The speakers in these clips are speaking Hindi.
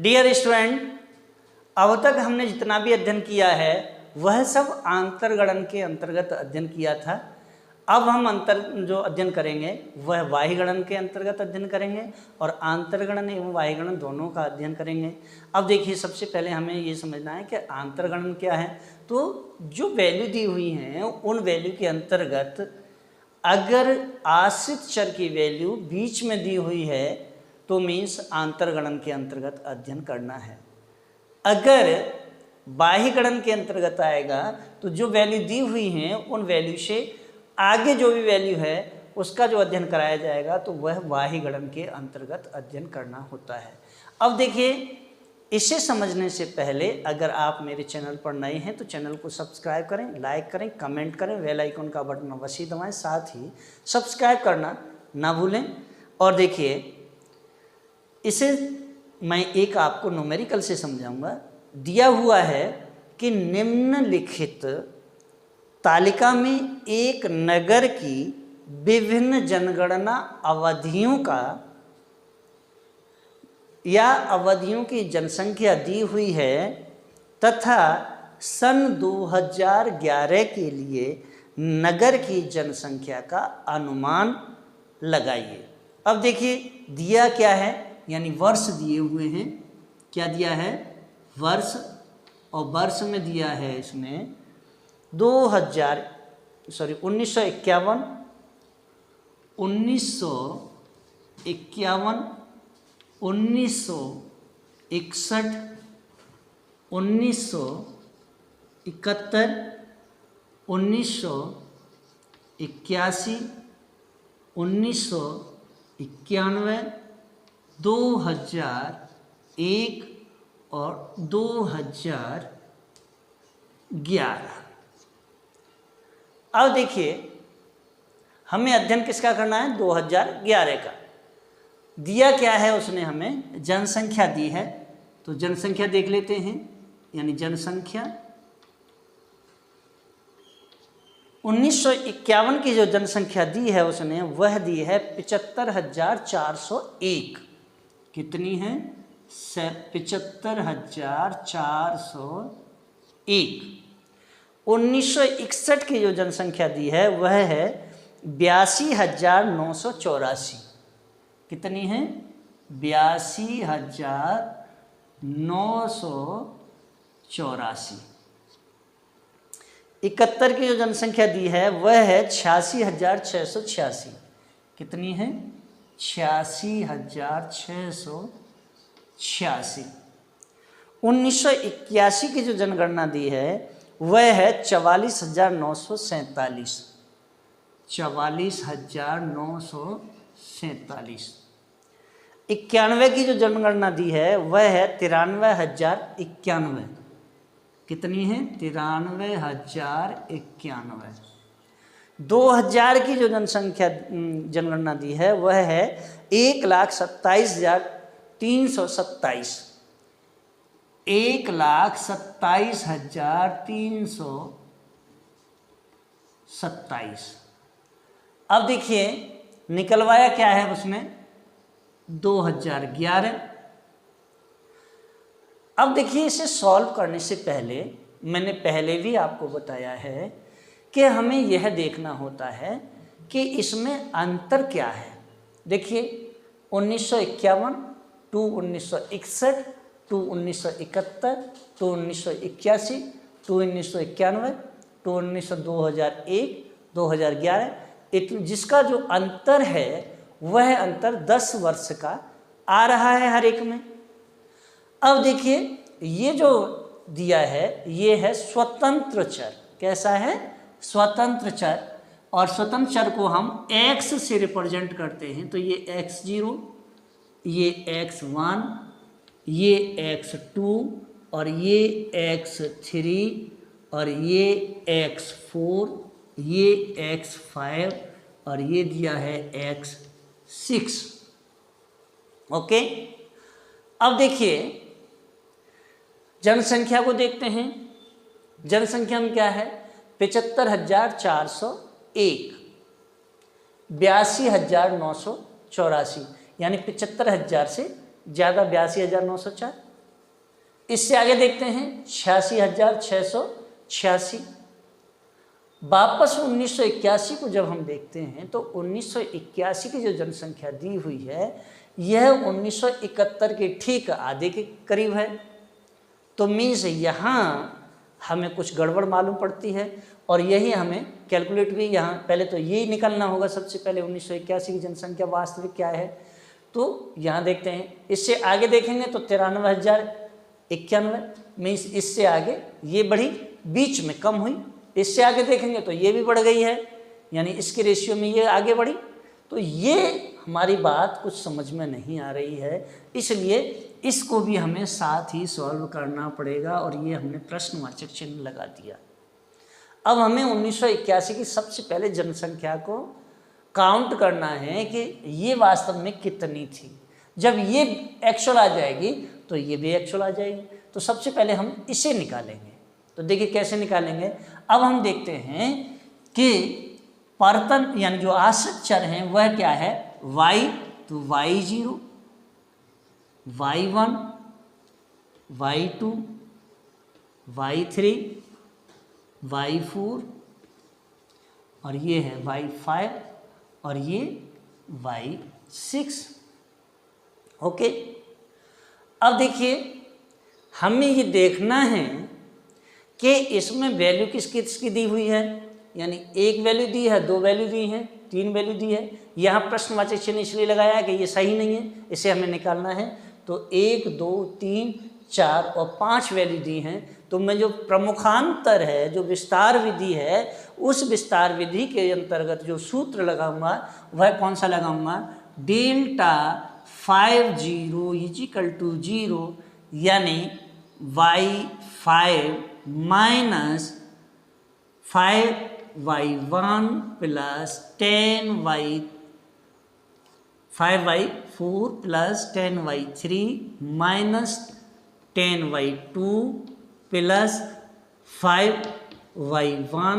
डियर स्टूडेंट, अब तक हमने जितना भी अध्ययन किया है वह सब आंतरगणन के अंतर्गत अध्ययन किया था। अब हम जो अध्ययन करेंगे वह बाह्यगणन के अंतर्गत अध्ययन करेंगे और आंतरगणन एवं बाह्यगणन दोनों का अध्ययन करेंगे। अब देखिए, सबसे पहले हमें ये समझना है कि आंतरगणन क्या है। तो जो वैल्यू दी हुई हैं उन वैल्यू के अंतर्गत अगर आश्रित चर की वैल्यू बीच में दी हुई है तो मीन्स आंतरगणन के अंतर्गत अध्ययन करना है। अगर बाह्यगणन के अंतर्गत आएगा तो जो वैल्यू दी हुई हैं उन वैल्यू से आगे जो भी वैल्यू है उसका जो अध्ययन कराया जाएगा तो वह बाह्यगणन के अंतर्गत अध्ययन करना होता है। अब देखिए, इसे समझने से पहले अगर आप मेरे चैनल पर नए हैं तो चैनल को सब्सक्राइब करें, लाइक करें, कमेंट करें, बेल आइकन का बटन अवश्य दबाएं, साथ ही सब्सक्राइब करना ना भूलें। और देखिए, इसे मैं एक आपको न्यूमेरिकल से समझाऊंगा। दिया हुआ है कि निम्नलिखित तालिका में एक नगर की विभिन्न जनगणना अवधियों का या अवधियों की जनसंख्या दी हुई है तथा सन 2011 के लिए नगर की जनसंख्या का अनुमान लगाइए। अब देखिए, दिया क्या है, यानी वर्ष दिए हुए हैं। क्या दिया है? वर्ष। और वर्ष में दिया है इसमें 1951, 1951, 1961, 1961, 1971, 1981, 1991, 2001 और 2011। अब देखिए, हमें अध्ययन किसका करना है? 2011 का। दिया क्या है उसने? हमें जनसंख्या दी है। तो जनसंख्या देख लेते हैं, यानी जनसंख्या 1951 की जो जनसंख्या दी है उसने, वह दी है 75,401। कितनी है? 75,401। 1961 की जो जनसंख्या दी है वह है 82,984। कितनी है? 82,984। 71 की जो जनसंख्या दी है वह है 86,686। कितनी है? 86,686। 1981 की जो जनगणना दी है वह है 44,947। 44,947। 91 की जो जनगणना दी है वह है 93,091। कितनी है? 93,091। 2000 की जो जनगणना दी है वह है 1,27,327। 1,27,327। अब देखिए, निकलवाया क्या है उसने? 2011। अब देखिए, इसे सॉल्व करने से पहले मैंने पहले भी आपको बताया है कि हमें यह देखना होता है कि इसमें अंतर क्या है। देखिए, 1951 to 1961 to 1971 to 1981 to 1991 to 2001, 2011, जिसका जो अंतर है वह अंतर 10 वर्ष का आ रहा है हर एक में। अब देखिए, ये जो दिया है ये है स्वतंत्र चर। कैसा है? स्वतंत्र चर। और स्वतंत्र चर को हम x से रिप्रेजेंट करते हैं। तो ये x0, ये x1, ये x2 और ये x3 और ये x4, ये x5 और ये दिया है x6। ओके। अब देखिए, जनसंख्या को देखते हैं। जनसंख्या में क्या है? 75,401, 82,984, यानी 75,000 से ज़्यादा 82,904, इससे आगे देखते हैं 86,686। वापस 1981 को जब हम देखते हैं तो 1981 की जो जनसंख्या दी हुई है यह 1971 के ठीक आधे के करीब है। तो मीन्स यहाँ हमें कुछ गड़बड़ मालूम पड़ती है और यही हमें कैलकुलेट भी यहाँ पहले तो यही निकलना होगा सबसे पहले 1981 की जनसंख्या वास्तविक क्या है। तो यहाँ देखते हैं, इससे आगे देखेंगे तो 93,091 मीन्स इससे आगे ये बढ़ी, बीच में कम हुई। इससे आगे देखेंगे तो ये भी बढ़ गई है, यानी इसके रेशियो में ये आगे बढ़ी। तो ये हमारी बात कुछ समझ में नहीं आ रही है, इसलिए इसको भी हमें साथ ही सॉल्व करना पड़ेगा और ये हमने प्रश्नवाचक चिन्ह लगा दिया। अब हमें 1981 की सबसे पहले जनसंख्या को काउंट करना है कि ये वास्तव में कितनी थी। जब ये एक्चुअल आ जाएगी तो ये भी एक्चुअल आ जाएगी। तो सबसे पहले हम इसे निकालेंगे। तो देखिए कैसे निकालेंगे। अब हम देखते हैं कि परतन यानी जो आश्रित चर हैं वह क्या है, y, तो y0, y1, y2, y3, y4 और ये है y5 और ये y6। ओके, अब देखिए हमें ये देखना है कि इसमें वैल्यू किसकी किसकी दी हुई है, यानी एक वैल्यू दी है, दो वैल्यू दी है, तीन वैल्यू दी है। यहाँ प्रश्नवाचक चिन्ह इसलिए लगाया है कि ये सही नहीं है, इसे हमें निकालना है। तो 1, 2, 3, 4 और 5 वैल्यू दी हैं। तो मैं जो प्रमुखांतर है, जो विस्तार विधि है, उस विस्तार विधि के अंतर्गत जो सूत्र लगाऊंगा वह कौन सा लगाऊंगा, डेल्टा 50 इजिकल टू 0, यानी y5 minus 5y1 plus 5y4 plus 10y3 minus 10y2 plus 5y1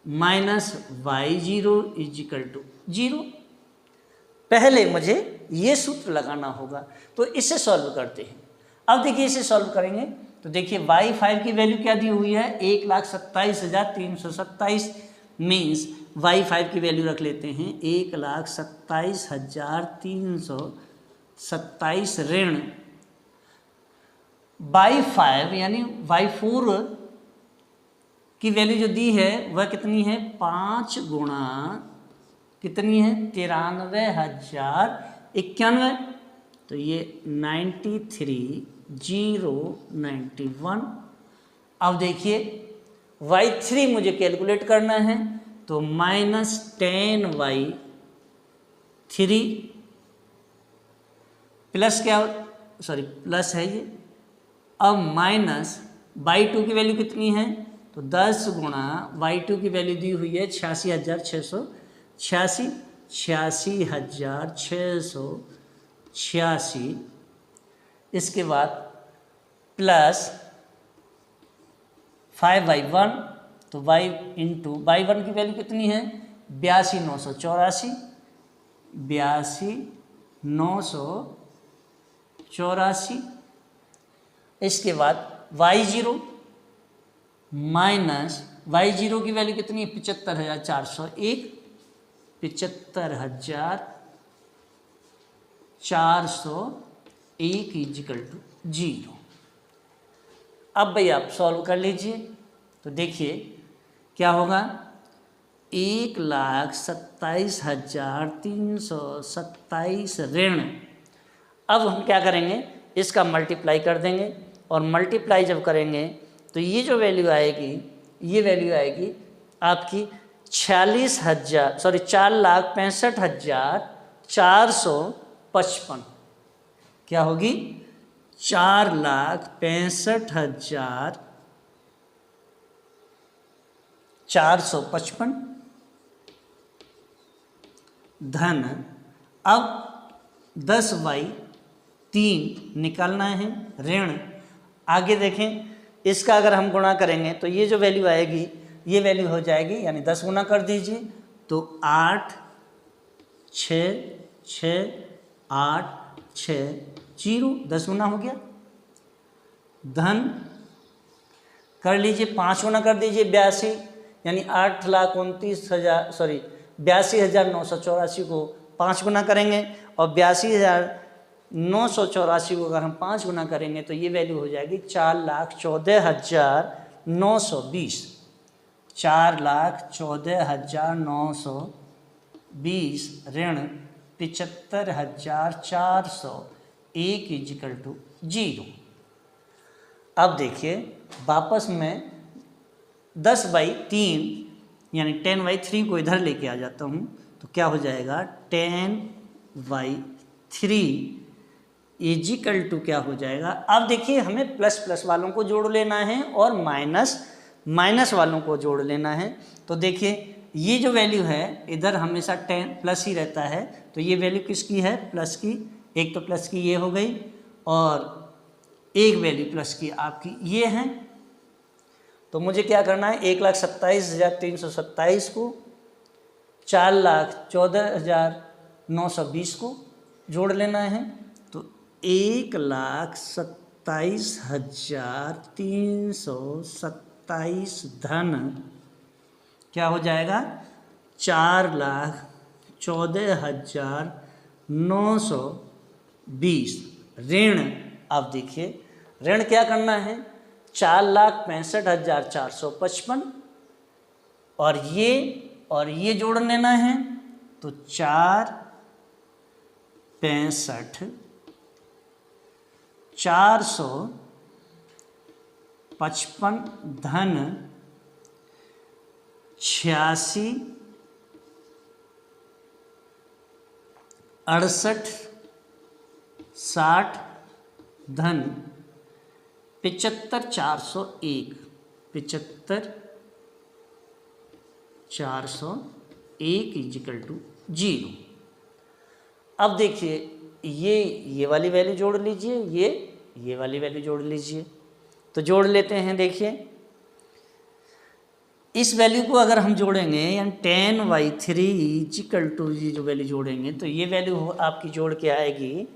minus y0 equal to 0। पहले मुझे ये सूत्र लगाना होगा, तो इसे सॉल्व करते हैं। अब देखिए इसे सॉल्व करेंगे तो देखिए y5 की वैल्यू क्या दी हुई है, 1,27,327 मीन्स y5 की वैल्यू रख लेते हैं 1,27,327 ऋण y5 यानी y4 की वैल्यू जो दी है वह कितनी है, 5 गुणा कितनी है, 93,091। तो ये 93,091। अब देखिए y3 मुझे कैलकुलेट करना है, तो माइनस 10y3 प्लस क्या, सॉरी प्लस है ये। अब माइनस y2 की वैल्यू कितनी है, तो 10 गुणा y2 की वैल्यू दी हुई है 86,686, 86,686। इसके बाद प्लस 5y1, तो y इंटू y1 की वैल्यू कितनी है, 82,984, 82,984। इसके बाद y0 माइनस y0 की वैल्यू कितनी है, 75,401, 75,401 इजिकल टू 0। अब भाई आप सॉल्व कर लीजिए। तो देखिए क्या होगा, 1,27,327 ऋण। अब हम क्या करेंगे, इसका मल्टीप्लाई कर देंगे और मल्टीप्लाई जब करेंगे तो ये जो वैल्यू आएगी, ये वैल्यू आएगी आपकी 4,65,455। क्या होगी, 4,65,455 धन। अब 10/3 निकालना है ऋण। आगे देखें, इसका अगर हम गुणा करेंगे तो ये जो वैल्यू आएगी ये वैल्यू हो जाएगी, यानी 10 गुना कर दीजिए तो 8, 6, 6, 8, 6, 0, 10 गुना हो गया। धन कर लीजिए 5 गुना कर दीजिए 82, यानी 82,29,84 को 5 गुना करेंगे और 82,984 को अगर हम 5 गुना करेंगे तो ये वैल्यू हो जाएगी 4,14,920। 4,14,920 ऋण 75,401 इजिकल टू 0। अब देखिए वापस में 10/3 यानी 10/3 को इधर लेके आ जाता हूँ तो क्या हो जाएगा 10/3 इजिकल टू क्या हो जाएगा। अब देखिए हमें प्लस प्लस वालों को जोड़ लेना है और माइनस माइनस वालों को जोड़ लेना है। तो देखिए ये जो वैल्यू है इधर हमेशा 10 प्लस ही रहता है, तो ये वैल्यू किसकी है प्लस की, एक तो प्लस की ये हो गई और एक वैल्यू प्लस की आपकी ये है। तो मुझे क्या करना है 1,27,327 को 4,14,920 को जोड़ लेना है। तो 1,27,327 धन क्या हो जाएगा 4,14,920 ऋण। अब देखिए ऋण क्या करना है 4,65,455 और ये जोड़ लेना है तो 4,65,455 धन 86,68,60 धन 75,401 75,401 इजिकल टू 0। अब देखिए ये वाली वैल्यू जोड़ लीजिए, ये वाली वैल्यू जोड़ लीजिए। तो जोड़ लेते हैं। देखिए इस वैल्यू को अगर हम जोड़ेंगे यानी 10/3 इजिकल टू ये जो वैल्यू जोड़ेंगे तो ये वैल्यू आपकी जोड़ के आएगी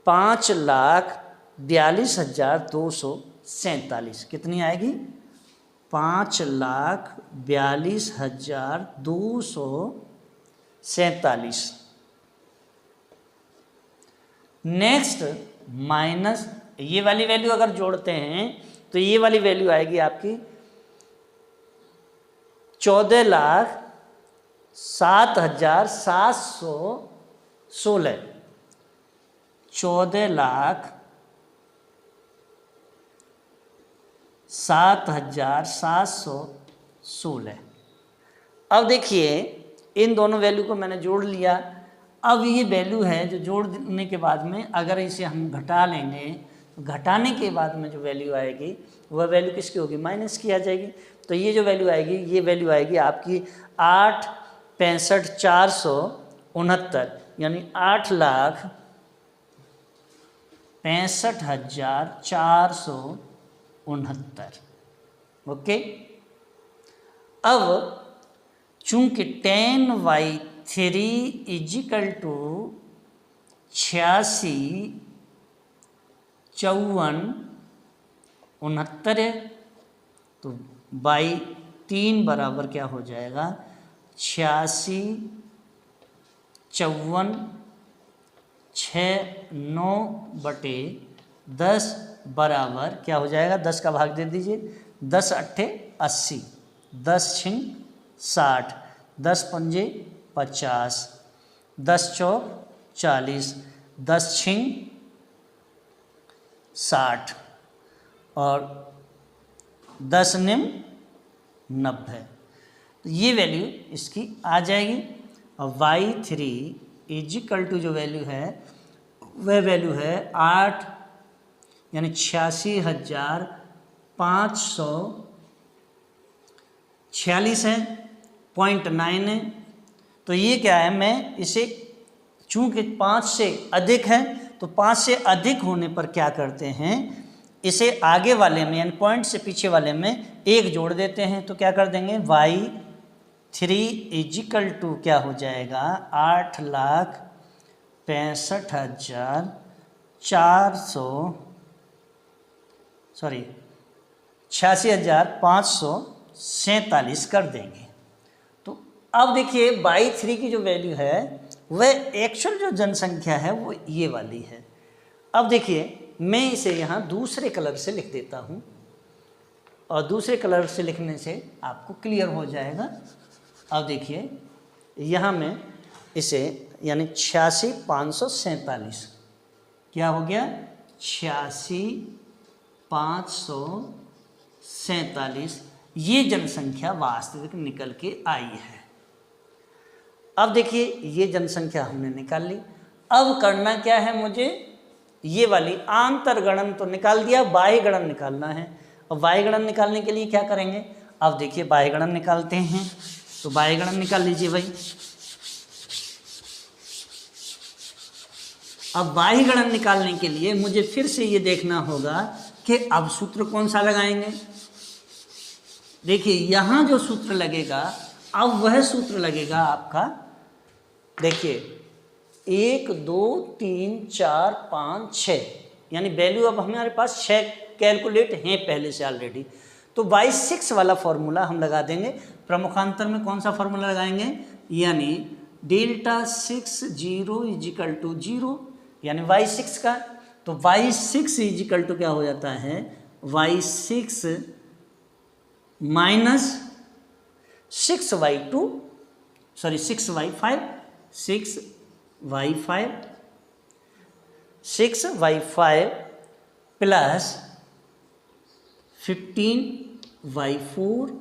5,42,247। कितनी आएगी 5,42,247। नेक्स्ट माइनस ये वाली वैल्यू अगर जोड़ते हैं तो ये वाली वैल्यू आएगी आपकी 14,07,716 14,07,716। अब देखिए इन दोनों वैल्यू को मैंने जोड़ लिया। अब ये वैल्यू है जो जोड़ने के बाद में अगर इसे हम घटा लेंगे तो घटाने के बाद में जो वैल्यू आएगी वह वैल्यू किसकी होगी माइनस की आ जाएगी। तो ये जो वैल्यू आएगी ये वैल्यू आएगी आपकी 8,65,469 यानी 8,65,469। ओके। अब चूंकि 10/3 इजिकल टू 86,54,69 है तो 3 बराबर क्या हो जाएगा 86,54,69/10 बराबर क्या हो जाएगा 10 का भाग दे दीजिए 10 8 80 10 6 60 10 5 50 10 4 40 10 6 60 और 10 निम 90। तो ये वैल्यू इसकी आ जाएगी। और y3 इजिकल टू जो वैल्यू है वह वैल्यू है 8 यानी 86,546 है 0.9 है। तो ये क्या है मैं इसे चूंकि 5 से अधिक है तो 5 से अधिक होने पर क्या करते हैं इसे आगे वाले में यानी पॉइंट से पीछे वाले में 1 जोड़ देते हैं। तो क्या कर देंगे y3 इजिकल टू क्या हो जाएगा 8,65,446 सॉरी 86,547 कर देंगे। तो अब देखिए बाई 3 की जो वैल्यू है वह एक्चुअल जो जनसंख्या है वो ये वाली है। अब देखिए मैं इसे यहाँ दूसरे कलर से लिख देता हूँ और दूसरे कलर से लिखने से आपको क्लियर हो जाएगा। अब देखिए यहाँ मैं इसे यानी 86,547 क्या हो गया 86,547 ये जनसंख्या वास्तविक निकल के आई है। अब देखिए ये जनसंख्या हमने निकाल ली। अब करना क्या है मुझे, ये वाली आंतरगणन तो निकाल दिया, बाह्य गणन निकालना है। और बाह्य गणन निकालने के लिए क्या करेंगे, अब देखिए बाह्य गणन निकालते हैं। तो बाह्य गणन निकाल लीजिए भाई। अब बाह्य गणन निकालने के लिए मुझे फिर से ये देखना होगा कि अब सूत्र कौन सा लगाएंगे। देखिए यहाँ जो सूत्र लगेगा अब वह सूत्र लगेगा आपका, देखिए 1 2 3 4 5 6 यानी वैल्यू अब हमारे पास 6 कैलकुलेट हैं पहले से ऑलरेडी। तो बाई 6 वाला फॉर्मूला हम लगा देंगे। प्रमुखांतर में कौन सा फॉर्मूला लगाएंगे, यानी डेल्टा 6 0 इजिकल टू 0 यानी y6 का। तो y6 इजिकल टू क्या हो जाता है, y6 minus 6y2 sorry 6y5 plus 15y4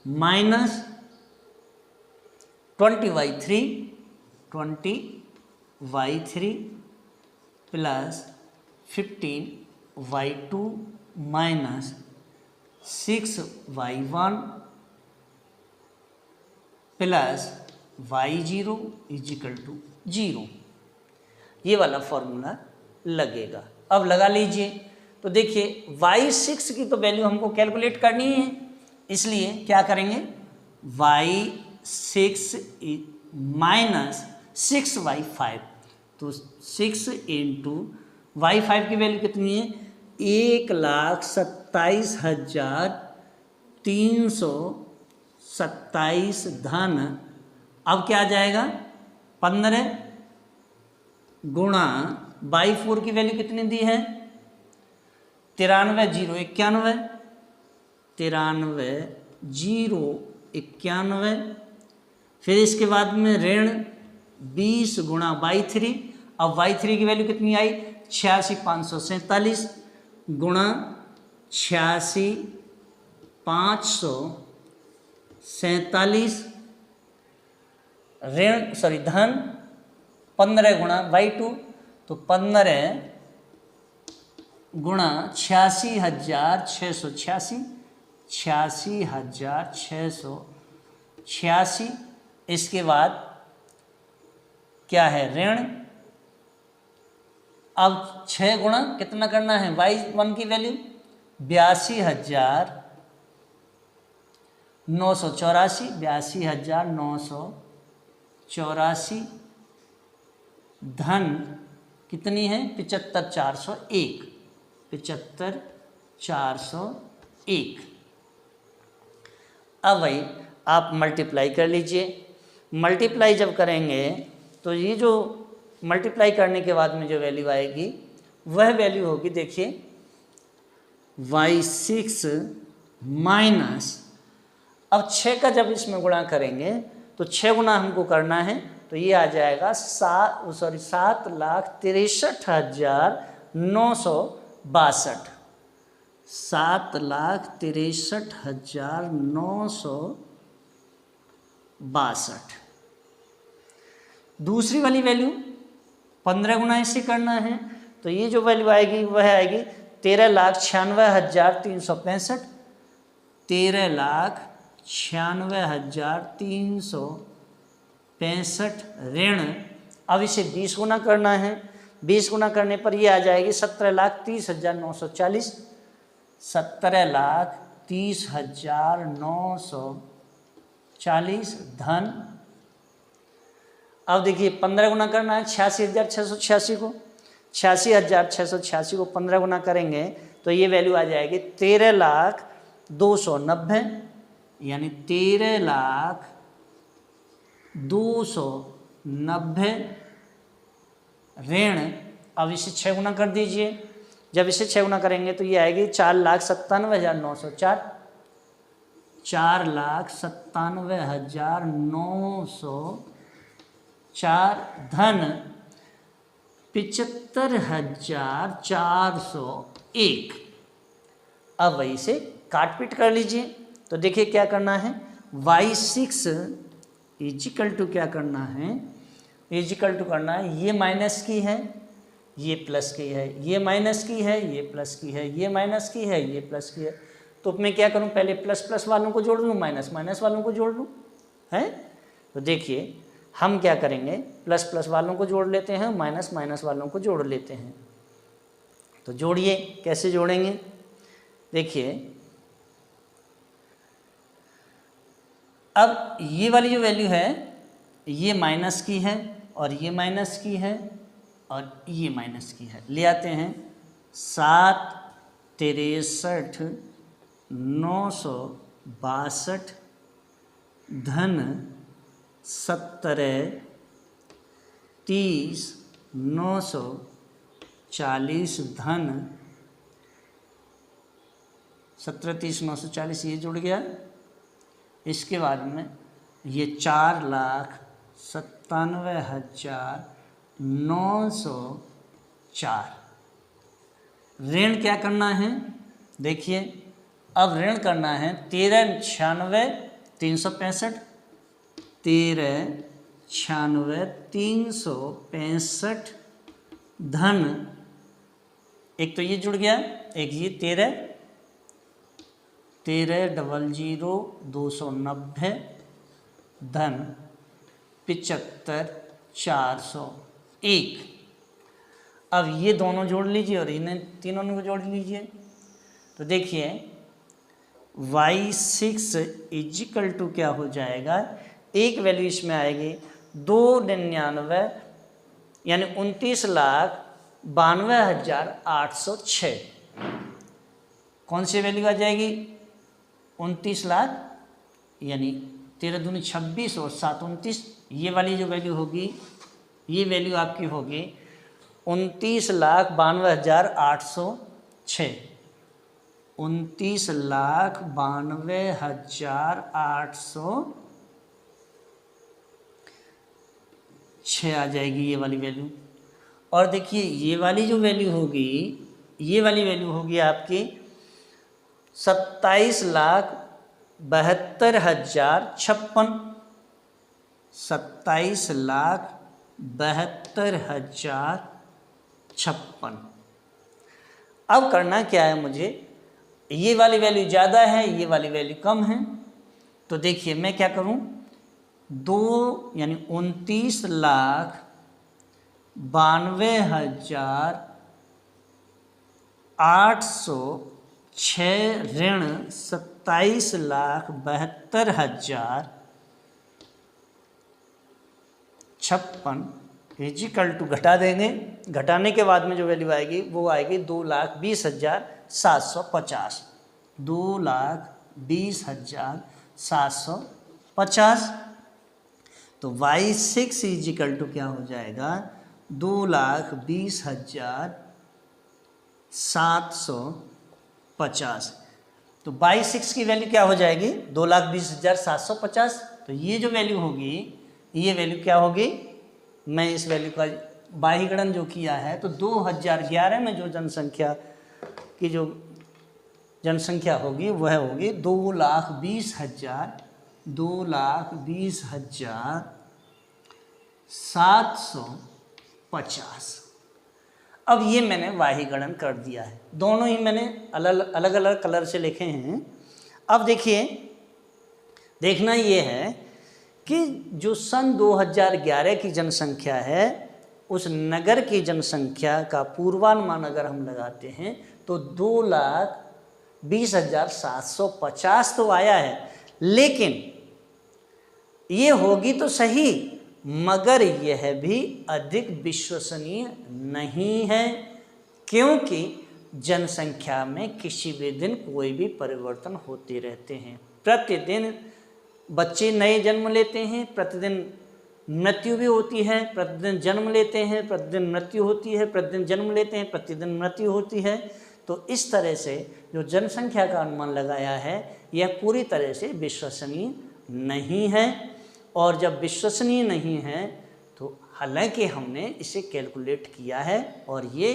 minus 20y3 plus 15y2 minus 6y1 plus y0 equal to 0। ये वाला फॉर्मूला लगेगा। अब लगा लीजिए। तो देखिए y6 की तो वैल्यू हमको कैलकुलेट करनी है, इसलिए क्या करेंगे y6 माइनस 6y5। तो 6 इंटू y5 की वैल्यू कितनी है 1,27,327 धन। अब क्या आ जाएगा 15 गुणा y4 की वैल्यू कितनी दी है 93,091 फिर इसके बाद में ऋण 20 गुणा y3। अब y3 की वैल्यू कितनी आई 86,547 गुणा 86,547 ऋण सॉरी धन 15 गुणा y2। तो 15 गुणा 86,686 इसके बाद क्या है ऋण। अब 6 गुणा कितना करना है y1 की वैल्यू 82,984 धन कितनी है 75,401। अब भाई आप मल्टीप्लाई कर लीजिए। मल्टीप्लाई जब करेंगे तो ये जो मल्टीप्लाई करने के बाद में जो वैल्यू आएगी वह वैल्यू होगी देखिए y6 माइनस, अब 6 का जब इसमें गुणा करेंगे तो 6 गुणा हमको करना है तो ये आ जाएगा 7,63,962 7,63,962। दूसरी वाली वैल्यू 15 गुना इससे करना है तो ये जो वैल्यू आएगी वह आएगी 13,96,365 13,96,365 ऋण। अब इसे 20 गुना करना है, 20 गुना करने पर ये आ जाएगी 17,30,940 17,30,940 धन। अब देखिए 15 गुना करना है 86,686 को 86,686 को 15 गुना करेंगे तो ये वैल्यू आ जाएगी 13,290, यानी 13,290 ऋण। अब इसे 6 गुना कर दीजिए, जब इसे 6 गुना करेंगे तो ये आएगी 4,97,904, 4,97,904 धन 75,401। अब वही से काट पीट कर लीजिए। तो देखिए क्या करना है, y6 इजिकल टू क्या करना है, इजिकल टू करना है, ये माइनस की है, ये प्लस की है, ये माइनस की है, ये प्लस की है, ये माइनस की है, ये प्लस की है। तो मैं क्या करूं, पहले प्लस प्लस वालों को जोड़ लूं, माइनस माइनस वालों को जोड़ लूं, है। तो देखिए हम क्या करेंगे, प्लस प्लस वालों को जोड़ लेते हैं, माइनस माइनस वालों को जोड़ लेते हैं। तो जोड़िए, कैसे जोड़ेंगे, देखिए अब ये वाली जो वैल्यू है ये माइनस की है और ये माइनस की है और ये माइनस की है, ले आते हैं 7,63,962 धन 17,30,940 धन 17,30,940, ये जुड़ गया। इसके बाद में ये 4,97,904 ऋण क्या करना है, देखिए अब ऋण करना है 13,96,365, 13,96,365 धन, एक तो ये जुड़ गया, एक ये 13,00,290 धन 75,401। अब ये दोनों जोड़ लीजिए और इन्हें तीनों को जोड़ लीजिए। तो देखिए y6 इजिकल टू क्या हो जाएगा, एक वैल्यू इसमें आएगी 299, यानी 29,92,806। कौन सी वैल्यू आ जाएगी, 29 लाख, यानी 13 दूनी 26 और 7 29, ये वाली जो वैल्यू होगी, ये वैल्यू आपकी होगी 29,92,806, 29,92,806 आ जाएगी ये वाली वैल्यू। और देखिए ये वाली जो वैल्यू होगी, ये वाली वैल्यू होगी आपकी 27,72,056, 27,72,056। अब करना क्या है मुझे, ये वाली वैल्यू ज़्यादा है, ये वाली वैल्यू कम है। तो देखिए मैं क्या करूं, 2 यानी 29,92,806 ऋण 27,72,056 इजिकल टू घटा देंगे। घटाने के बाद में जो वैल्यू आएगी वो आएगी 2,20,750, 2,20,750। तो y6 इजिकल टू क्या हो जाएगा, 2,20,750। तो y6 की वैल्यू क्या हो जाएगी, 2,20,750। तो ये जो वैल्यू होगी, ये वैल्यू क्या होगी, मैं इस वैल्यू का बाहीकरण जो किया है, तो 2011 में जो जनसंख्या की जो जनसंख्या होगी वह होगी 2,20,750। अब ये मैंने बाहीकरण कर दिया है, दोनों ही मैंने अलग अलग कलर से लिखे हैं। अब देखिए देखना ये है कि जो सन 2011 की जनसंख्या है, उस नगर की जनसंख्या का पूर्वानुमान अगर हम लगाते हैं तो 2,20,750 तो आया है, लेकिन ये होगी तो सही, मगर यह भी अधिक विश्वसनीय नहीं है, क्योंकि जनसंख्या में किसी भी दिन कोई भी परिवर्तन होते रहते हैं। प्रतिदिन बच्चे नए जन्म लेते हैं, प्रतिदिन मृत्यु भी होती है, प्रतिदिन जन्म लेते हैं, प्रतिदिन मृत्यु होती है, प्रतिदिन जन्म लेते हैं, प्रतिदिन मृत्यु होती है। तो इस तरह से जो जनसंख्या का अनुमान लगाया है यह पूरी तरह से विश्वसनीय नहीं है। और जब विश्वसनीय नहीं है तो हालांकि हमने इसे कैलकुलेट किया है और ये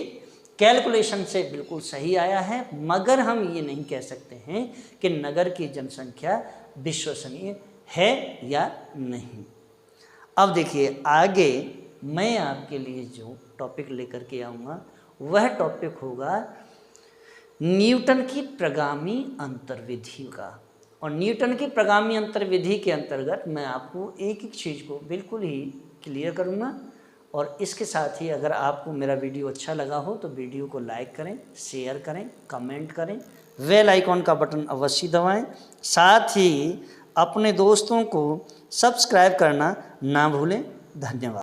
कैलकुलेशन से बिल्कुल सही आया है, मगर हम ये नहीं कह सकते हैं कि नगर की जनसंख्या विश्वसनीय है या नहीं। अब देखिए आगे मैं आपके लिए जो टॉपिक लेकर के आऊँगा वह टॉपिक होगा न्यूटन की प्रगामी अंतर्विधि का। और न्यूटन की प्रगामी अंतर्विधि के अंतर्गत मैं आपको एक एक चीज़ को बिल्कुल ही क्लियर करूँगा। और इसके साथ ही अगर आपको मेरा वीडियो अच्छा लगा हो तो वीडियो को लाइक करें, शेयर करें, कमेंट करें, बेल आइकॉन का बटन अवश्य दबाएं। साथ ही अपने दोस्तों को सब्सक्राइब करना ना भूलें। धन्यवाद।